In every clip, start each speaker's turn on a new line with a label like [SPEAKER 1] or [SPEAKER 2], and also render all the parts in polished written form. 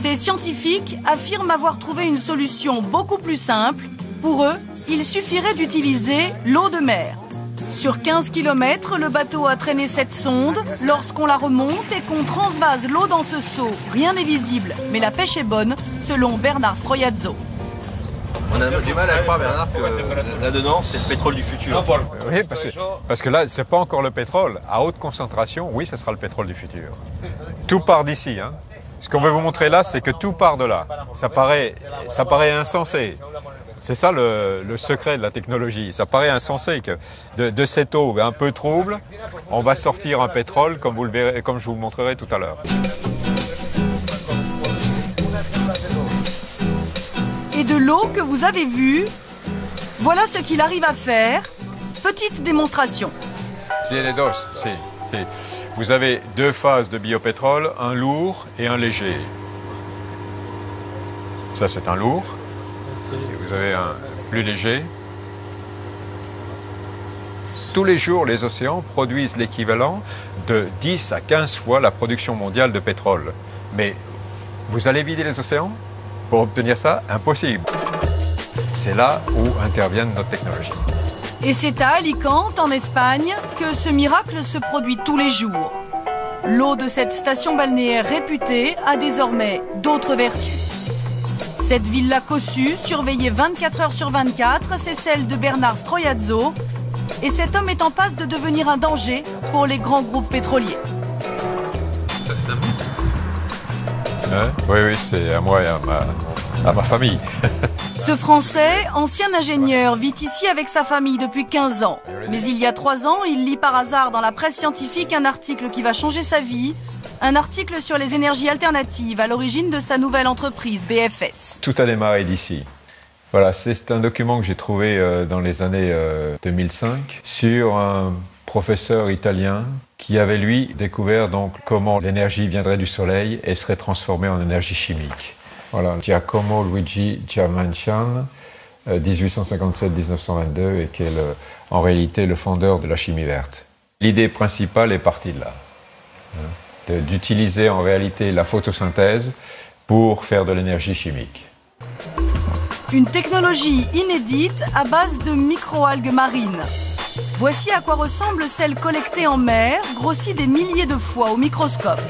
[SPEAKER 1] Ces scientifiques affirment avoir trouvé une solution beaucoup plus simple. Pour eux, il suffirait d'utiliser l'eau de mer. Sur 15 km, le bateau a traîné cette sonde. Lorsqu'on la remonte et qu'on transvase l'eau dans ce seau, rien n'est visible, mais la pêche est bonne, selon Bernard Stroiazzo.
[SPEAKER 2] On a du mal à croire, Bernard, que là-dedans, c'est le pétrole du futur.
[SPEAKER 3] Oui, parce que là, c'est pas encore le pétrole. À haute concentration, oui, ce sera le pétrole du futur. Tout part d'ici. Hein. Ce qu'on veut vous montrer là, c'est que tout part de là. Ça paraît insensé. C'est ça le secret de la technologie. Ça paraît insensé que de cette eau un peu trouble, on va sortir un pétrole, comme vous le verrez, comme je vous le montrerai tout à l'heure.
[SPEAKER 1] Et de l'eau que vous avez vue, voilà ce qu'il arrive à faire. Petite démonstration.
[SPEAKER 3] Tiene dos, si. Vous avez deux phases de biopétrole, un lourd et un léger. Ça, c'est un lourd. Et vous avez un plus léger. Tous les jours, les océans produisent l'équivalent de 10 à 15 fois la production mondiale de pétrole. Mais vous allez vider les océans? Pour obtenir ça, impossible. C'est là où interviennent nos technologies.
[SPEAKER 1] Et c'est à Alicante, en Espagne, que ce miracle se produit tous les jours. L'eau de cette station balnéaire réputée a désormais d'autres vertus. Cette villa cossue, surveillée 24 heures sur 24, c'est celle de Bernard Stroiazzo. Et cet homme est en passe de devenir un danger pour les grands groupes pétroliers.
[SPEAKER 3] Oui, c'est à moi et à ma famille.
[SPEAKER 1] Ce Français, ancien ingénieur, vit ici avec sa famille depuis 15 ans. Mais il y a 3 ans, il lit par hasard dans la presse scientifique un article qui va changer sa vie. Un article sur les énergies alternatives à l'origine de sa nouvelle entreprise, BFS.
[SPEAKER 3] Tout a démarré d'ici. Voilà, c'est un document que j'ai trouvé dans les années 2005 sur un professeur italien qui avait, lui, découvert donc comment l'énergie viendrait du soleil et serait transformée en énergie chimique. Voilà, Giacomo Luigi Giamancian, 1857-1922, et qui est en réalité le fondeur de la chimie verte. L'idée principale est partie de là, d'utiliser en réalité la photosynthèse pour faire de l'énergie chimique.
[SPEAKER 1] Une technologie inédite à base de microalgues marines. Voici à quoi ressemble celle collectée en mer, grossie des milliers de fois au microscope.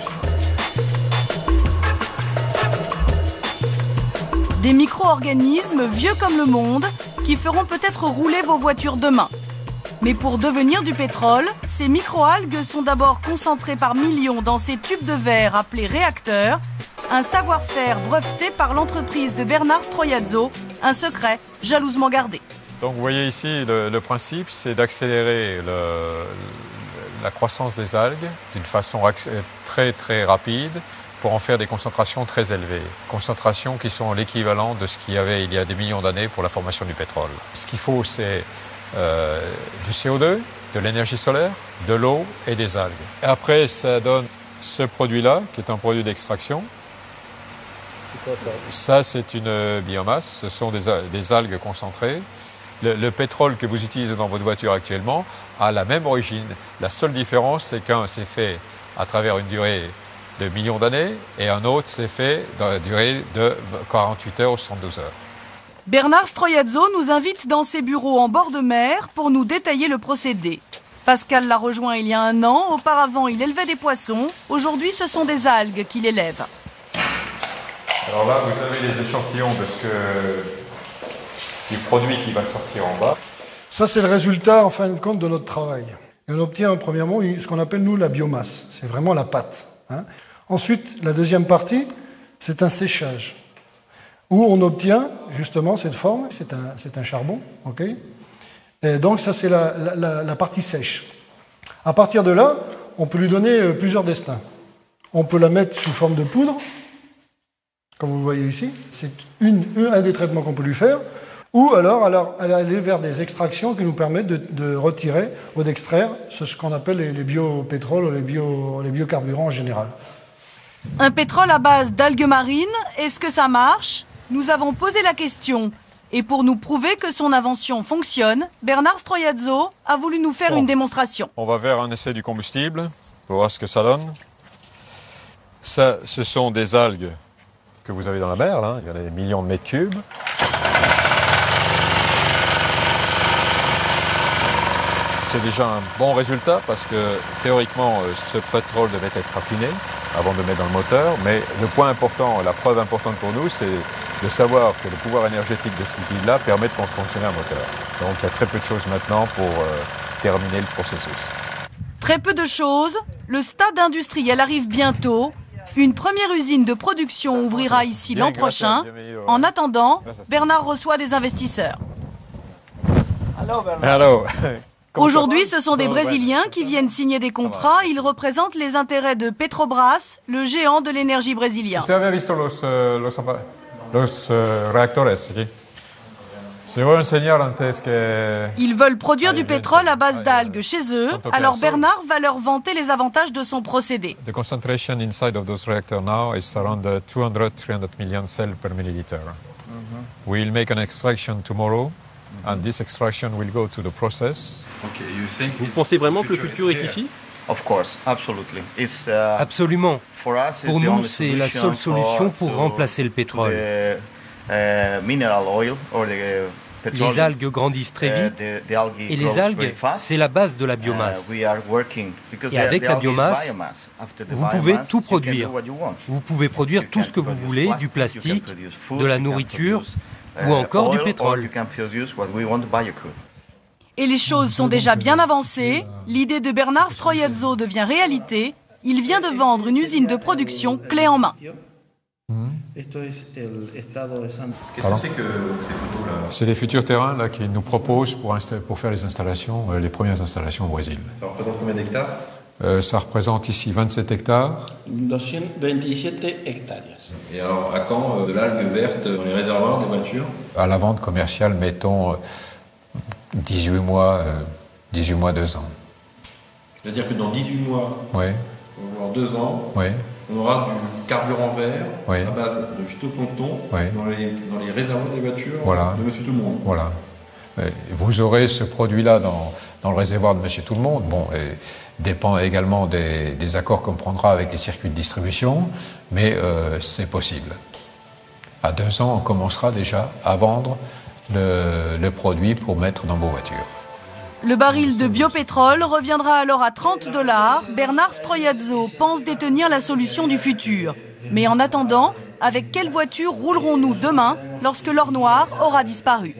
[SPEAKER 1] Des micro-organismes vieux comme le monde qui feront peut-être rouler vos voitures demain. Mais pour devenir du pétrole, ces microalgues sont d'abord concentrées par millions dans ces tubes de verre appelés réacteurs, un savoir-faire breveté par l'entreprise de Bernard Stroiazzo, un secret jalousement gardé.
[SPEAKER 3] Donc vous voyez ici, le principe, c'est d'accélérer la croissance des algues d'une façon très très rapide pour en faire des concentrations très élevées. Concentrations qui sont l'équivalent de ce qu'il y avait il y a des millions d'années pour la formation du pétrole. Ce qu'il faut, c'est du CO2, de l'énergie solaire, de l'eau et des algues. Et après, ça donne ce produit-là, qui est un produit d'extraction.
[SPEAKER 4] C'est quoi ça?
[SPEAKER 3] Ça, c'est une biomasse, ce sont des algues concentrées. Le pétrole que vous utilisez dans votre voiture actuellement a la même origine. La seule différence, c'est qu'un s'est fait à travers une durée de millions d'années et un autre s'est fait dans la durée de 48 heures ou 72 heures.
[SPEAKER 1] Bernard Stroiazzo nous invite dans ses bureaux en bord de mer pour nous détailler le procédé. Pascal l'a rejoint il y a 1 an. Auparavant, il élevait des poissons. Aujourd'hui, ce sont des algues qu'il élève.
[SPEAKER 3] Alors là, vous avez les échantillons du produit qui va sortir en bas.
[SPEAKER 4] Ça, c'est le résultat, en fin de compte, de notre travail. Et on obtient, premièrement, ce qu'on appelle, nous, la biomasse. C'est vraiment la pâte. Ensuite, la deuxième partie, c'est un séchage, où on obtient, justement, cette forme. C'est un charbon, ok. Et donc, ça, c'est la partie sèche. À partir de là, on peut lui donner plusieurs destins. On peut la mettre sous forme de poudre, comme vous le voyez ici. C'est un des traitements qu'on peut lui faire. Ou alors aller vers des extractions qui nous permettent de retirer ou d'extraire ce qu'on appelle les biopétroles ou les biocarburants en général.
[SPEAKER 1] Un pétrole à base d'algues marines, est-ce que ça marche? Nous avons posé la question. Et pour nous prouver que son invention fonctionne, Bernard Stroiazzo a voulu nous faire une démonstration.
[SPEAKER 3] On va vers un essai du combustible pour voir ce que ça donne. Ça, ce sont des algues que vous avez dans la mer, là. Il y en a des millions de mètres cubes. C'est déjà un bon résultat parce que théoriquement, ce pétrole devait être raffiné avant de le mettre dans le moteur. Mais le point important, la preuve importante pour nous, c'est de savoir que le pouvoir énergétique de ce liquide-là permet de faire fonctionner un moteur. Donc il y a très peu de choses maintenant pour terminer le processus.
[SPEAKER 1] Très peu de choses. Le stade industriel arrive bientôt. Une première usine de production ouvrira ici l'an prochain. En attendant, Bernard reçoit des investisseurs.
[SPEAKER 3] Hello.
[SPEAKER 1] Aujourd'hui, ce sont des Brésiliens qui viennent signer des contrats. Ils représentent les intérêts de Petrobras, le géant de l'énergie brésilien.
[SPEAKER 3] Usted había visto los reactores aquí. Se voy a enseñar antes que...
[SPEAKER 1] Ils veulent produire du pétrole à base d'algues chez eux. Alors Bernard va leur vanter les avantages de son procédé.
[SPEAKER 3] The concentration inside of those reactors now is around 200-300 million cells per milliliter. We'll make an extraction tomorrow. And this extraction will go to the process.
[SPEAKER 5] Vous pensez vraiment que le futur est ici?
[SPEAKER 6] Absolument. Pour nous, c'est la seule solution pour remplacer le pétrole. Les algues grandissent très vite et les algues, c'est la base de la biomasse. Et avec la biomasse, vous pouvez tout produire. Vous pouvez produire tout ce que vous voulez, du plastique, de la nourriture ou encore du pétrole.
[SPEAKER 1] Et les choses sont déjà bien avancées. L'idée de Bernard Stroiazzo devient réalité. Il vient de vendre une usine de production clé en main.
[SPEAKER 2] Qu'est-ce que c'est que ces photos-là?
[SPEAKER 3] C'est les futurs terrains là, qui nous proposent pour faire les installations, les premières installations au Brésil.
[SPEAKER 2] Ça représente combien d'hectares?
[SPEAKER 3] Ça représente ici 27 hectares.
[SPEAKER 7] 227 hectares.
[SPEAKER 2] Et alors, à quand de l'algue verte dans les réservoirs des voitures?
[SPEAKER 3] À la vente commerciale, mettons 18 mois, 2 ans.
[SPEAKER 2] C'est-à-dire que dans 18 mois,
[SPEAKER 3] oui.
[SPEAKER 2] voire 2 ans,
[SPEAKER 3] oui.
[SPEAKER 2] on aura du carburant vert
[SPEAKER 3] oui.
[SPEAKER 2] à base de phytoplancton oui. dans les réservoirs des voitures
[SPEAKER 3] voilà.
[SPEAKER 2] de Monsieur Tout-le-Monde.
[SPEAKER 3] Voilà. Vous aurez ce produit-là dans le réservoir de Monsieur Tout-le-Monde. Bon, dépend également des accords qu'on prendra avec les circuits de distribution, mais c'est possible. À 2 ans, on commencera déjà à vendre le produit pour mettre dans vos voitures.
[SPEAKER 1] Le baril de biopétrole reviendra alors à $30. Bernard Stroiazzo pense détenir la solution du futur. Mais en attendant, avec quelle voiture roulerons-nous demain lorsque l'or noir aura disparu ?